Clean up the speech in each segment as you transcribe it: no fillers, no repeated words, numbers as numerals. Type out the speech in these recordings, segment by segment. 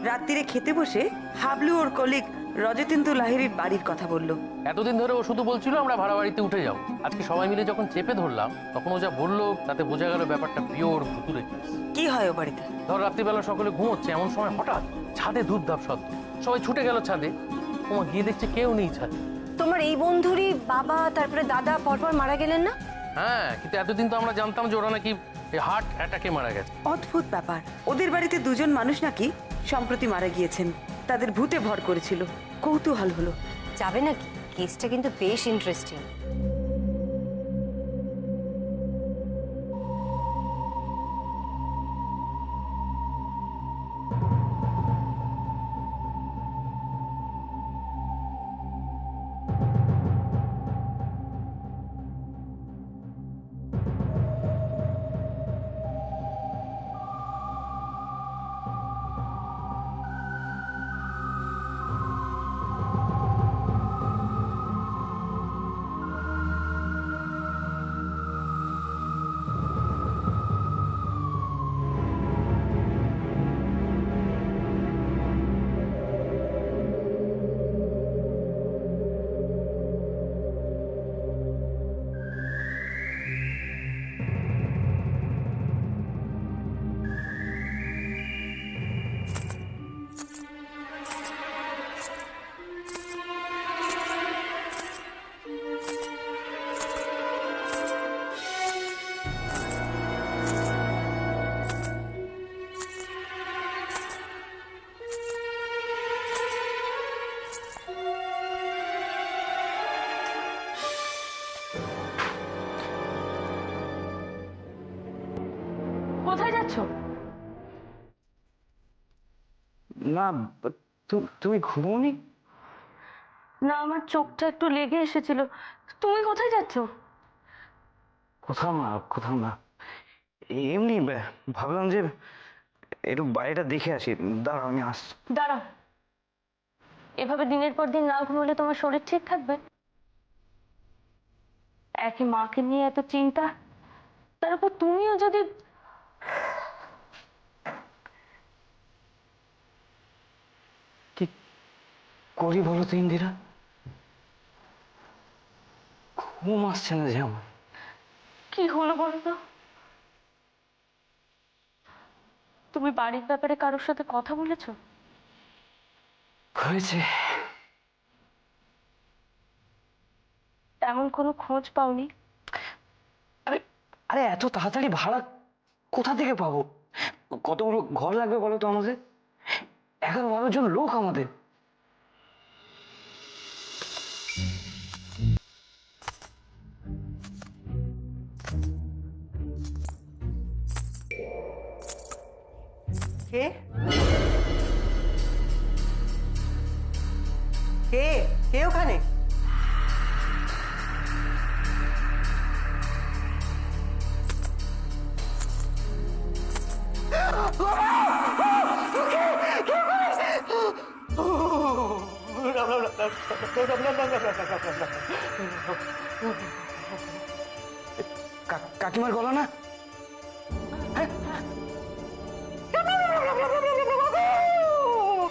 রাত্রিরে খেতে বসে হাবলু ওর কলিগ রজতেন্দু লাহিড়ীর বাড়ির কথা বলল। এতদিন ধরে ও শুধু বলছিল আমরা ভাড়া বাড়িতে উঠে যাও। আজকে সবাই মিলে যখন চেপে ধরলাম তখন ও যা বললো তাতে বোঝা গেল ব্যাপারটা পিওর ভুতুরে। কি হয় ও বাড়িতে? ধর রাত্রিবেলা সকলে ঘুমোচ্ছে, এমন সময় হঠাৎ ছাদে ধূপধাপ শব্দ, সবাই ছুটে গেল ছাদে। ওমা গিয়ে দেখছে কেউ নেই ছাদে। তোমার এই বন্ধুরই বাবা তারপরে দাদা পরপর মারা গেলেন না? হ্যাঁ, কিন্তু এতদিন তো আমরা জানতাম যে ওরা নাকি হার্ট অ্যাটাকে মারা গেছে। অদ্ভুত ব্যাপার, ওদের বাড়িতে দুজন মানুষ নাকি সম্প্রতি মারা গিয়েছেন, তাদের ভূতে ভর করেছিল। কৌতূহল হলো। যাবে নাকি? কেসটা কিন্তু বেশ ইন্টারেস্টিং। কোথায় যাচ্ছ? না, তুমি ঘুমোনি? না, আমার চোখটা একটু লেগে এসেছিল। তুমি কোথায় যাচ্ছ? কোথাও না, এমনি ভাবলাম যে একটু বাইরেটা দেখে আসি। দাঁড়াও, আমি আসছি। দাঁড়াও, এভাবে দিনের পর দিন না ঘুমোলে তোমার শরীর ঠিক থাকবে? একই মাকে নিয়ে এত চিন্তা, তার উপর তুমিও যদি... কি করি বলো তো ইন্দিরা? ঘুম আসছে না যে আমার। কি হলো বলো তো? তুমি বাড়ির ব্যাপারে কারোর সাথে কথা বলেছো? হয়েছে। এমন কোনো খোঁজ পাওনি? আরে আরে এত তাড়াতাড়ি ভাড়া কোথা থেকে পাবো? কতগুলো ঘর লাগবে বলো তো আমাদের? 11-12 জন লোক আমাদের। কে কে কে ওখানে? কাকিমার গলা না?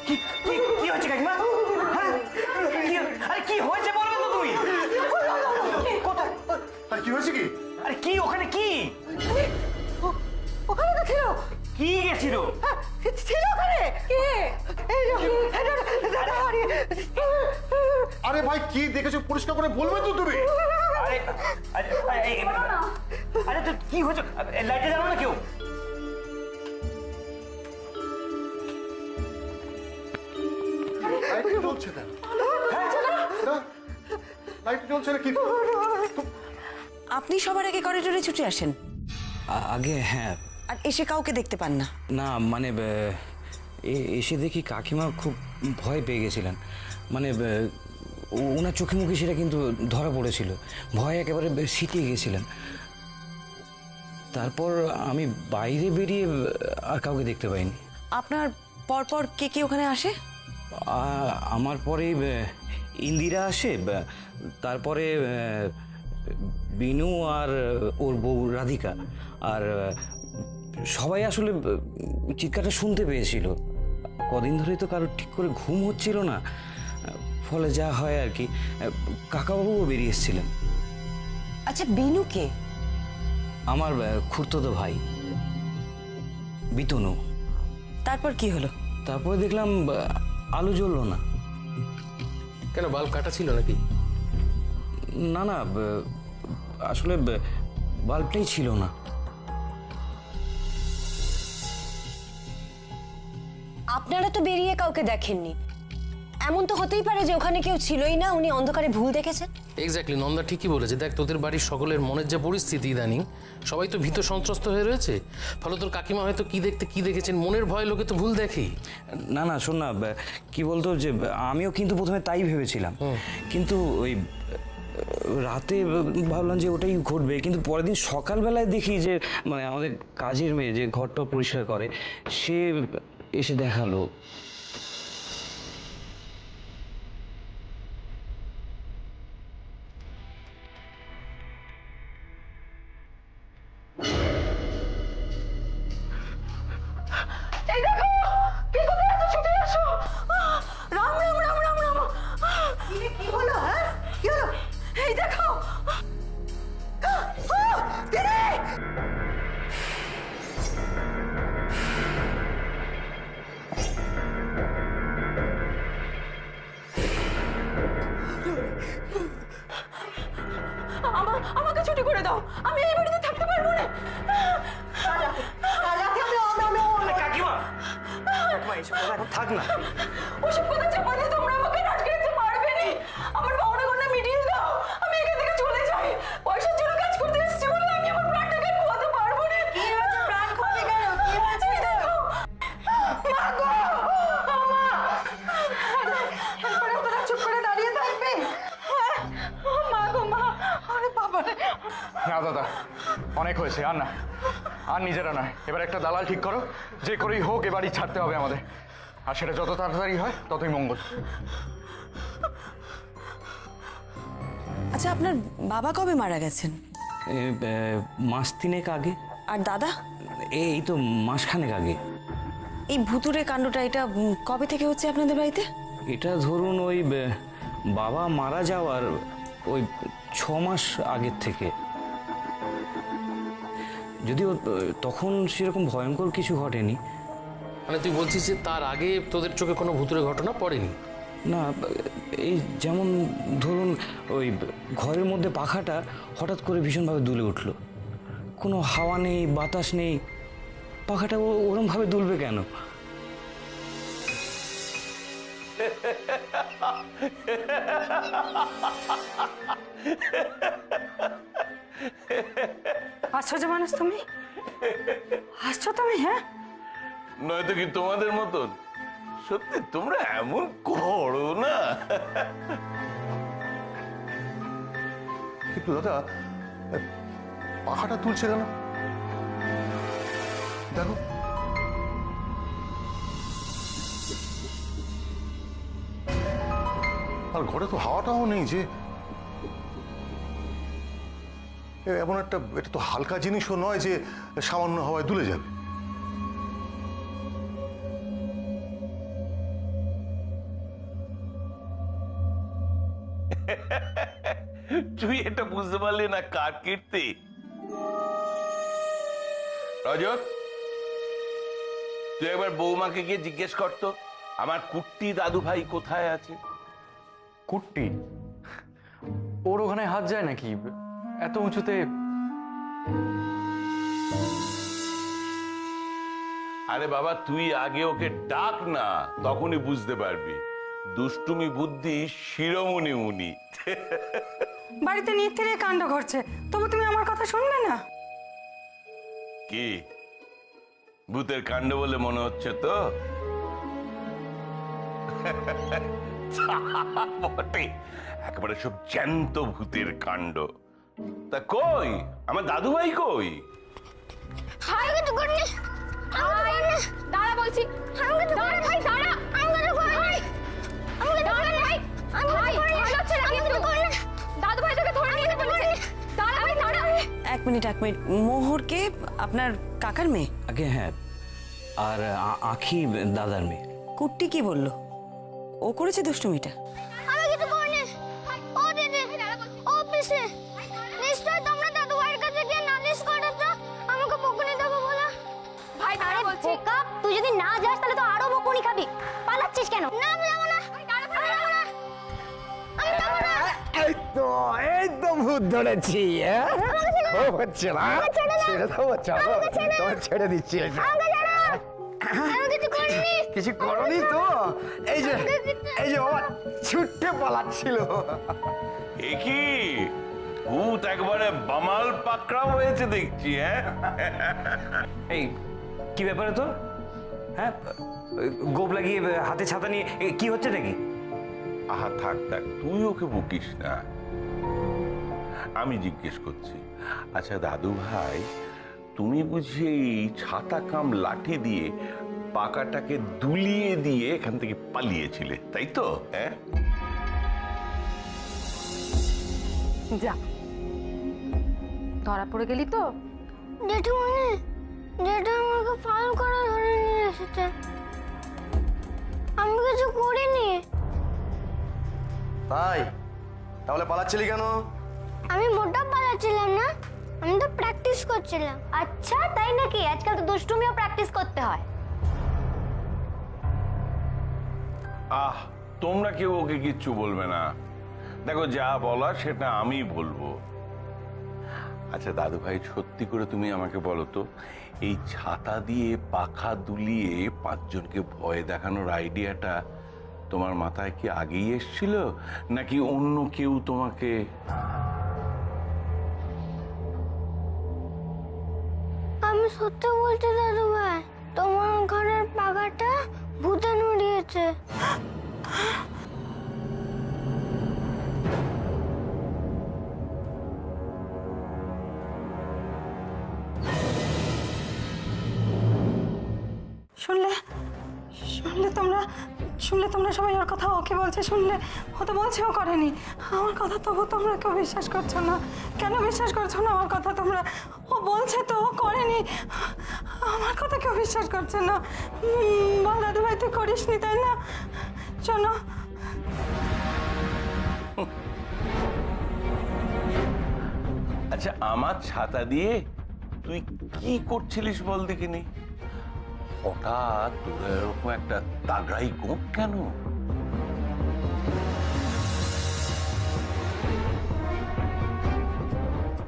কি হয়েছে কাকিমা? আরে কি হয়েছে বলবে তো তুমি? কোথায়? আরে কি হয়েছে? কি আরে কি ওখানে? কি ওখানে তো ছিল। কি গেছিল? ছিল ওখানে কে? আরে ভাই কি দেখেছো পরিষ্কার করে বলবে তো তুমি? আরে আরে আরে তো কি হয়েছে? লাইটে জানো না কেউ? লাইট জ্বলছে না। লাইট জ্বলছে না কি? আপনি সবার আগে করিডোরে ছুটে আসেন? আগে হ্যাঁ। আর এসে কাউকে দেখতে পান না? না মানে এসে দেখি কাকিমা খুব ভয় পেয়ে গেছিলেন। মানে ওনার চোখে মুখে সেটা কিন্তু ধরা পড়েছিল। ভয় একেবারে সিটিয়ে গেছিলেন। তারপর আমি বাইরে বেরিয়ে আর কাউকে দেখতে পাইনি। আপনার পরপর কে কে ওখানে আসে? আমার পরে ইন্দিরা আসে, তারপরে বিনু আর ওর বউ রাধিকা আর সবাই আসলে চিৎকারটা শুনতে পেয়েছিল। কদিন ধরেই তো কারোর ঠিক করে ঘুম হচ্ছিল না, ফলে যা হয় আর কি। কাকাবাবুও বেরিয়ে এসেছিলেন। আচ্ছা বিনু কে? আমার খুড়তুতো ভাই বিতনু। তারপর কি হলো? তারপরে দেখলাম আলো জ্বললো না। কেন, বাল্ব কাটা ছিল নাকি? না না, আসলে বাল্বটাই ছিল না। আপনারা তো বেরিয়ে কাউকে দেখেননি, এমন তো হতেই পারে যে ওখানে কেউ ছিলই না, উনি অন্ধকারে ভুল দেখেছেন। এক্স্যাক্টলি, নন্দা ঠিকই বলেছে। দেখ, তোদের বাড়ির সকলের মনের যে পরিস্থিতি ইদানিং, সবাই তো ভীত সন্ত্রস্ত হয়ে রয়েছে। ফলে তোর কাকিমা হয়তো কি দেখতে কি দেখেছেন, মনের ভয় লোকে তো ভুল দেখেই। না না, শোন না, কি বলতো যে আমিও কিন্তু প্রথমে তাই ভেবেছিলাম, কিন্তু ওই রাতে ভাবলাম যে ওটাই ঘটবে, কিন্তু পরের দিন সকালবেলায় দেখি যে মানে আমাদের কাজের মেয়ে যে ঘরটা পরিষ্কার করে সে এসে দেখালো। এই দেখো, কে কোথায় আছো? ছুটে আসো। রাম রাম রাম রাম রাম। কি হলো? হ্যাঁ, কি হলো? এই দেখো, দিদি। আমাকে ছুটি করে দাও, আমি এই বাড়িতে থাকতে পারবো না। থাক না, ওসব কথা চাপা দিয়ে তোমরা আমাকে আটকে রাখতে পারবে না। আমার পাওনা গন্ডা মিটিয়ে দাও, আমি এখান থেকে চলে যাই। পয়সার জন্য কাজ করতে এসেছি বলে আমি আমার প্রাণটাকে খোয়াতে পারবো না। কি হয়েছে? প্রাণ খোয়াবে কেন? কি হয়েছে? দেখো মা গো, মা। এরপরে তোরা চুপ করে দাঁড়িয়ে থাকবে? মা গো মা, আরে বাবা রে। না দাদা, অনেক হয়েছে, আর না, আর নিজেরা নয়। এবার একটা দালাল ঠিক করো, যে করেই হোক এ বাড়ি ছাড়তে হবে আমাদের, আর সেটা যত তাড়াতাড়ি হয় ততই মঙ্গল। আচ্ছা, আপনার বাবা কবে মারা গেছেন? মাস তিনেক আগে। আর দাদা? এই তো মাসখানেক আগে। এই ভুতুরে কাণ্ডটা এটা কবে থেকে হচ্ছে আপনাদের বাড়িতে? এটা ধরুন ওই বাবা মারা যাওয়ার ওই 6 মাস আগের থেকে। যদিও তখন সেরকম ভয়ঙ্কর কিছু ঘটেনি। মানে তুই বলছিস যে তার আগে তোদের চোখে কোনো ভুতুরে ঘটনা পড়েনি? না, এই যেমন ধরুন ওই ঘরের মধ্যে পাখাটা হঠাৎ করে ভীষণভাবে দুলে উঠল। কোনো হাওয়া নেই, বাতাস নেই, পাখাটা ওরমভাবে দুলবে কেন? আশ্চর্য মানুষ তুমি, হাসছো তুমি? হ্যাঁ, নয়তো কি তোমাদের মতন? সত্যি তোমরা এমন করো না। কিন্তু দাদা, পাখাটা তুলছে কেন? দেখো, আর ঘরে তো হাওয়াটাও নেই যে। এমন একটা, এটা তো হালকা জিনিসও নয় যে সামান্য হাওয়ায় দুলে যাবে। তুই এটা বুঝতে পারলি না কার কীর্তি? রজত, তুই একবার বৌমাকে গিয়ে জিজ্ঞেস করতো আমার কুট্টি দাদু ভাই কোথায় আছে। কুট্টি? ওর ওখানে হাত যায় নাকি এত উঁচুতে? আরে বাবা, তুই আগে ওকে ডাক না, তখনই বুঝতে পারবি। দুষ্টুমি বুদ্ধি শিরোমণি উনি। বাড়িতে নিত্যের কাণ্ড ঘটছে, তবু তুমি আমার কথা শুনবে না? কি ভূতের কাণ্ড বলে মনে হচ্ছে তো? বটে, একেবারে সব জ্যান্ত ভূতের কাণ্ড। তা কই আমার দাদু ভাই কই? হাই কিন্তু করনে, হাই দাঁড়া বলছি, আমাকে তো দাঁড়া ভাই, দাঁড়া, আমাকে তো ভাই, আমাকে দাঁড়া ভাই, ভাই ভালো হচ্ছে না কিন্তু করনে, দাদু ভাই তোকে ধরে নিয়ে বলছি, দাঁড়া ভাই, এক মিনিট, মোহরকে আপনার কাকার মেয়ে? আগে হ্যাঁ, আর আখি দাদার মেয়ে। কুট্টি কি বললো? ও করেছে দুষ্টুমিটা? আমি কিছু করিনি। ও দিদি, ও পিসে, নিশ্চয় তোমরা দাদু ভাইয়ের কাছে গিয়ে নালিশ করেছো আমাকে বকুনি দেবো বলে। ভাই দাঁড়া বলছি। বোকা, তুই যদি না যাস তাহলে তো আরো বকুনি খাবি। পালাচ্ছিস কেন? না আমি যাবো না। আমি যাবো না। আমি যাবো না। এই তো ভূত ধরেছি। হচ্ছে না, ছেড়ে দাও, চলো তোমার ছেড়ে দিচ্ছি। আমি কিছু করিনি। কিছু করনি তো? এই যে বাবা ছুটে পালাচ্ছিল। এ কি ভূত একবারে বামাল পাকড়া হয়েছে দেখছি, হ্যাঁ? এই কি ব্যাপারে তো? হ্যাঁ, গোপ লাগিয়ে হাতে ছাতা নিয়ে কি হচ্ছে নাকি? আহা থাক থাক, তুই ওকে বকিস না। আমি জিজ্ঞেস করছি, আচ্ছা দাদু ভাই, তুমি বুঝি এই ছাতা কাম লাঠি দিয়ে পাকাটাকে দুলিয়ে দিয়ে এখান থেকে পালিয়েছিলে, তাই তো? হ্যাঁ, যা, ধরা পড়ে গেলি তো? জেঠুমনি, জেঠু আমাকে ফাল করে ধরে নিয়ে এসেছে। আমি কিছু করিনি। তাই তাহলে পালাচ্ছিলি কেন? আমি মোটা পালাচ্ছিলাম না, আমি তো প্র্যাকটিস করছিলাম। আচ্ছা তাই নাকি? আজকাল তো দুষ্টুমিও প্র্যাকটিস করতে হয়। আহ, তোমরা কেউ ওকে কিচ্ছু বলবে না। দেখো, যা বলার সেটা আমি বলবো। আচ্ছা দাদু ভাই, সত্যি করে তুমি আমাকে বলো তো, এই ছাতা দিয়ে পাখা দুলিয়ে পাঁচজনকে ভয় দেখানোর আইডিয়াটা তোমার মাথায় কি আগেই এসেছিল, নাকি অন্য কেউ তোমাকে? আমি সত্যি বলছি দাদু ভাই, তোমার ঘরের পাখাটা ভূতে নড়িয়েছে। শুনলে শুনলে তোমরা সবাই ওর কথা ওকে বলছে, শুনলে? ও তো বলছে ও করেনি। আমার কথা তবু তোমরা কেউ বিশ্বাস করছো না। কেন বিশ্বাস করছো না আমার কথা তোমরা? ও বলছে তো ও করেনি, আমার কথা কেউ বিশ্বাস করছে না। বল দাদু ভাই, তুই করিসনি তাই না? শোনো, আচ্ছা, আমার ছাতা দিয়ে তুই কি করছিলিস বল দেখিনি? হঠাৎ তোর এরকম একটা তাগড়াই গোপ কেন?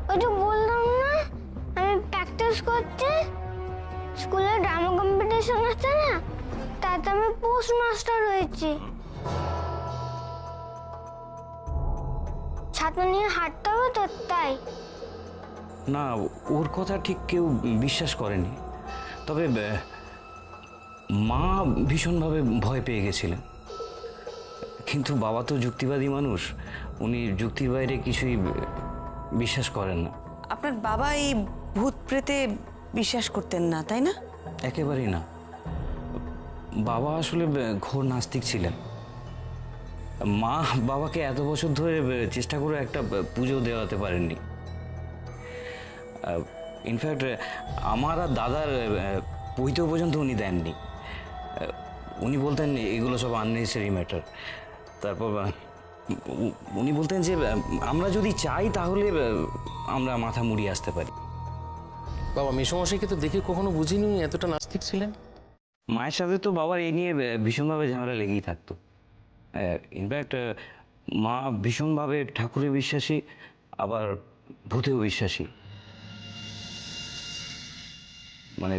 ওই যে বললাম না, আমি প্র্যাকটিস করছি। স্কুলে ড্রামা কম্পিটিশন আছে না, তাতে আমি পোস্ট মাস্টার হয়েছি। ছাতা নিয়ে হাঁটতে হবে তো, তাই। না, ওর কথা ঠিক কেউ বিশ্বাস করেনি। তবে মা ভীষণভাবে ভয় পেয়ে গেছিলেন। কিন্তু বাবা তো যুক্তিবাদী মানুষ, উনি যুক্তির বাইরে কিছুই বিশ্বাস করেন না। আপনার বাবা এই ভূত প্রেতে বিশ্বাস করতেন না, তাই না? একেবারেই না। বাবা আসলে ঘোর নাস্তিক ছিলেন। মা বাবাকে এত বছর ধরে চেষ্টা করে একটা পুজো দেওয়াতে পারেননি। ইনফ্যাক্ট আমার আর দাদার পৈতেও পর্যন্ত উনি দেননি। উনি বলতেন এগুলো সব আননেসেসারি ম্যাটার। তারপর উনি বলতেন যে আমরা যদি চাই তাহলে আমরা মাথা মুড়িয়ে আসতে পারি। বাবা, মেসমশাইকে তো দেখে কখনো বুঝিনি উনি এতটা নাস্তিক ছিলেন। মায়ের সাথে তো বাবার এই নিয়ে ভীষণভাবে ঝামেলা লেগেই থাকতো। ইনফ্যাক্ট মা ভীষণভাবে ঠাকুরে বিশ্বাসী, আবার ভূতেও বিশ্বাসী। মানে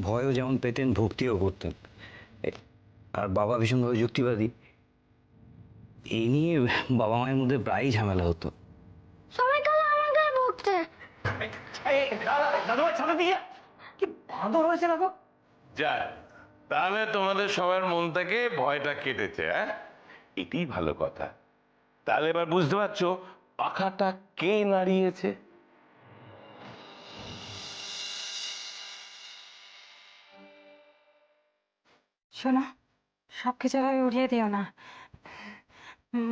ভয়ও যেমন পেতেন, ভক্তিও করতেন। আর বাবা ভীষণভাবে যুক্তিবাদী। এই নিয়ে বাবা মায়ের মধ্যে প্রায়ই ঝামেলা হতো। সবাই কেন আমাকে বকছে? যা, তাহলে তোমাদের সবার মন থেকে ভয়টা কেটেছে, হ্যাঁ? এটাই ভালো কথা। তাহলে এবার বুঝতে পারছো পাখাটা কে নাড়িয়েছে? শোনো, সব কিছু এভাবে উড়িয়ে দিও না।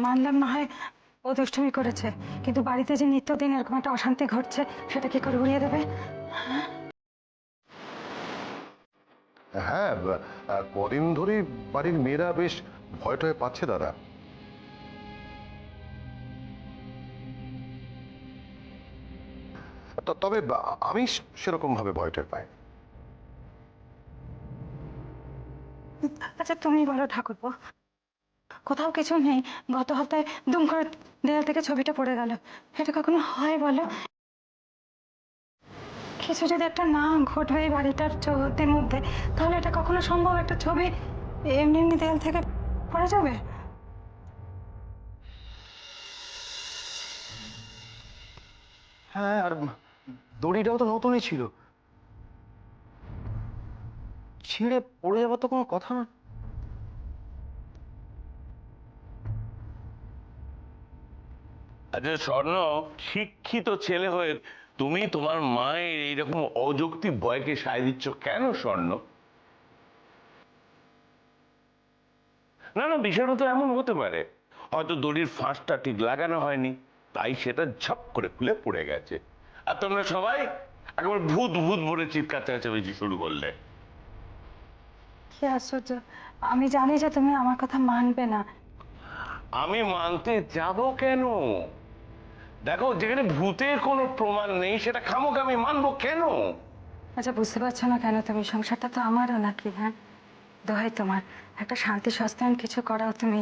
মানলাম না হয় ও দুষ্টুমি করেছে, কিন্তু বাড়িতে যে নিত্যদিন এরকম একটা অশান্তি ঘটছে সেটা কি করে উড়িয়ে দেবে? হ্যাঁ, কদিন ধরেই বাড়ির মেয়েরা বেশ ভয় টয় পাচ্ছে দাদা। তবে আমি সেরকম ভাবে ভয় টয় পাই। আচ্ছা তুমি বলো ঠাকুরপো, কোথাও কিছু নেই, গত হপ্তাহে দুম করে দেয়াল থেকে ছবিটা পড়ে গেল, এটা কখনো হয় বলো? কিছু যদি একটা না ঘটবে এই বাড়িটার চৌহদ্দির মধ্যে, তাহলে এটা কখনো সম্ভব? একটা ছবি এমনি এমনি দেয়াল থেকে পড়ে যাবে? হ্যাঁ, আর দড়িটাও তো নতুনই ছিল, ছিঁড়ে পড়ে যাবার তো কোনো কথা না। আচ্ছা স্বর্ণ, শিক্ষিত ছেলে হয়ে তুমি তোমার মায়ের এইরকম অযৌক্তিক ভয়কে সায় দিচ্ছ কেন স্বর্ণ? না না, বিষয়টা তো এমন হতে পারে, হয়তো দড়ির ফাঁসটা ঠিক লাগানো হয়নি, তাই সেটা ঝপ করে খুলে পড়ে গেছে, আর তোমরা সবাই একবার ভূত ভূত বলে চিৎকার চেঁচামেচি শুরু করলে। কি আশ্চর্য, আমি জানি যে তুমি আমার কথা মানবে না। আমি মানতে যাব কেন? দেখো, যেখানে ভূতের কোনো প্রমাণ নেই সেটা খামোখা আমি মানবো কেন? আচ্ছা বুঝতে পারছো না কেন তুমি? সংসারটা তো আমারও নাকি? হ্যাঁ, দোহাই তোমার, একটা শান্তি সস্তায়ন কিছু করাও তুমি।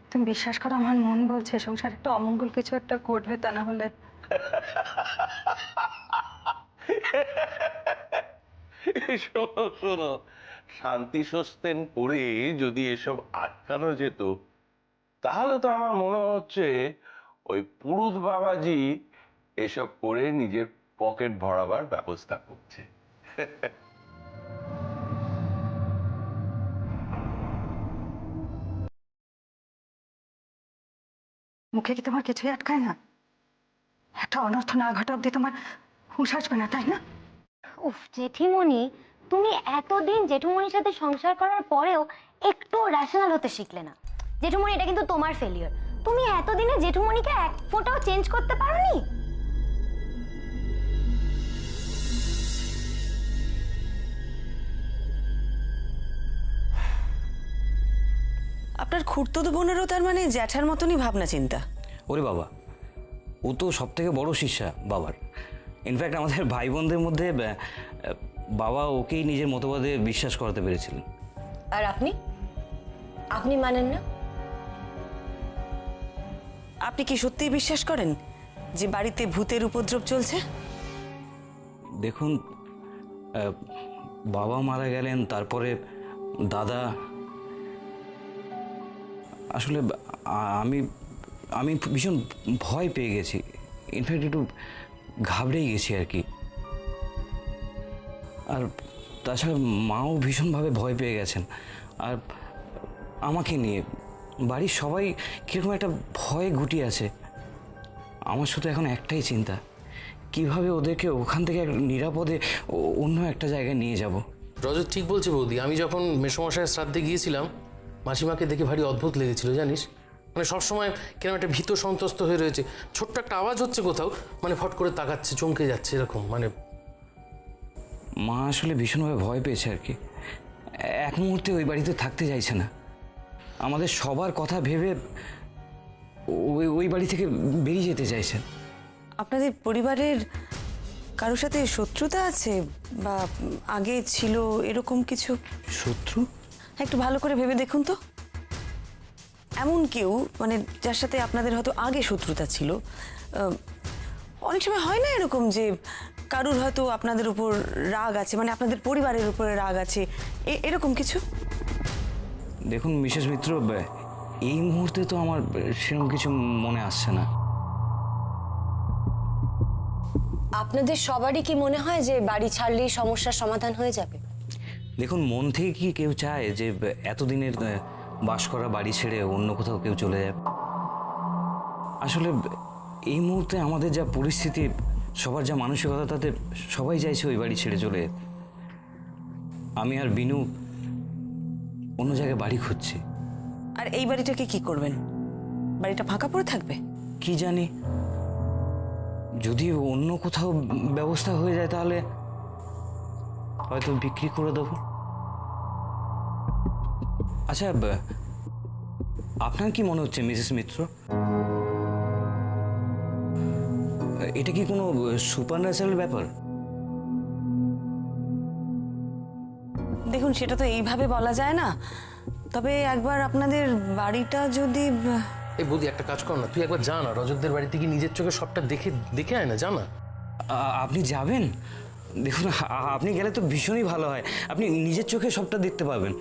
তুমি বিশ্বাস করো, আমার মন বলছে সংসার একটা অমঙ্গল কিছু একটা ঘটবে, তা না হলে। শোনো শোনো, শান্তি সস্তেন করে যদি এসব আটকানো যেত, তাহলে তো আমার মনে হচ্ছে ওই পুরুত বাবাজি এসব করে নিজের পকেট ভরাবার ব্যবস্থা করছে। মুখে কি তোমার কিছুই আটকায় না? একটা অনর্থ না ঘটা অব্দি তোমার হুঁশ আসবে না, তাই না? উফ জেঠিমণি, তুমি এতদিন জেঠুমণির সাথে সংসার করার পরেও একটু রেশনাল হতে শিখলে না। জেঠুমণি, এটা কিন্তু তোমার ফেলিয়ার। তুমি এতদিনে জেঠুমণিকে এক ফোঁটাও চেঞ্জ করতে পারোনি। আপনার খুড়তুতো বোনেরও তার মানে জ্যাঠার মতনই ভাবনা চিন্তা? ওরে বাবা, ও তো সব থেকে বড় শিষ্যা বাবার। ইনফ্যাক্ট আমাদের ভাই বোনদের মধ্যে বাবা ওকেই নিজের মতবাদে বিশ্বাস করাতে পেরেছিলেন। আর আপনি আপনি মানেন না? আপনি কি সত্যিই বিশ্বাস করেন যে বাড়িতে ভূতের উপদ্রব চলছে? দেখুন, বাবা মারা গেলেন, তারপরে দাদা, আসলে আমি আমি ভীষণ ভয় পেয়ে গেছি। ইনফ্যাক্ট একটু ঘাবড়েই গেছি আর কি। আর তাছাড়া মাও ভীষণভাবে ভয় পেয়ে গেছেন। আর আমাকে নিয়ে বাড়ির সবাই কীরকম একটা ভয়ে গুটিয়ে আছে। আমার শুধু এখন একটাই চিন্তা, কিভাবে ওদেরকে ওখান থেকে নিরাপদে অন্য একটা জায়গায় নিয়ে যাব। রজত ঠিক বলছে বৌদি। আমি যখন মেসোমশাইয়ের শ্রাদ্ধে গিয়েছিলাম, মাসিমাকে দেখে ভারী অদ্ভুত লেগেছিল জানিস। মানে সবসময় কেন একটা ভীত সন্ত্রস্ত হয়ে রয়েছে। ছোট্ট একটা আওয়াজ হচ্ছে কোথাও, মানে ফট করে তাকাচ্ছে, চমকে যাচ্ছে এরকম। মানে মা আসলে ভীষণভাবে ভয় পেয়েছে আর কি। এক মুহূর্তে ওই বাড়িতে থাকতে চাইছে না। আমাদের সবার কথা ভেবে ওই বাড়ি থেকে বেরিয়ে যেতে চাইছেন। আপনাদের পরিবারের কারোর সাথে শত্রুতা আছে বা আগে ছিল এরকম কিছু? শত্রু? একটু ভালো করে ভেবে দেখুন তো। এমন কেউ মানে যার সাথে আপনাদের হয়তো আগে শত্রুতা ছিল। অনেক সময় হয় না এরকম যে কারুর হয়তো আপনাদের উপর রাগ আছে, মানে আপনাদের পরিবারের উপরে রাগ আছে, এরকম কিছু? দেখুন মিসেস মিত্র, এই মুহূর্তে তো আমার সেরকম কিছু মনে আসছে না। আপনাদের সবারই কি মনে হয় যে বাড়ি ছাড়লেই সমস্যার সমাধান হয়ে যাবে? দেখুন, মন থেকে কি কেউ চায় যে এতদিনের বাস করা বাড়ি ছেড়ে অন্য কোথাও কেউ চলে যাবে? আসলে এই মুহূর্তে আমাদের যা পরিস্থিতি, সবার যা মানসিকতা, তাতে সবাই চাইছে ওই বাড়ি ছেড়ে চলে যেতে। আমি আর বিনু অন্য জায়গায় বাড়ি খুঁজছি। আর এই বাড়িটাকে কি করবেন? বাড়িটা ফাঁকা পড়ে থাকবে? কি জানি, যদি অন্য কোথাও ব্যবস্থা হয়ে যায় তাহলে হয়তো বিক্রি করে দেবো। আচ্ছা, আপনার কি মনে হচ্ছে মিসেস মিত্র, এটা কি কোনো সুপার ন্যাচারাল ব্যাপার? দেখুন, সেটা তো এইভাবে বলা যায় না, তবে একবার আপনাদের বাড়িটা যদি এই বৌদি একটা কাজ কর না, তুই একবার যা না রজতদের বাড়িতে গিয়ে নিজের চোখে সবটা দেখে দেখে আয় না, জানা। আপনি যাবেন? দেখুন, আপনি গেলে তো ভীষণই ভালো হয়, আপনি নিজের চোখে সবটা দেখতে পাবেন।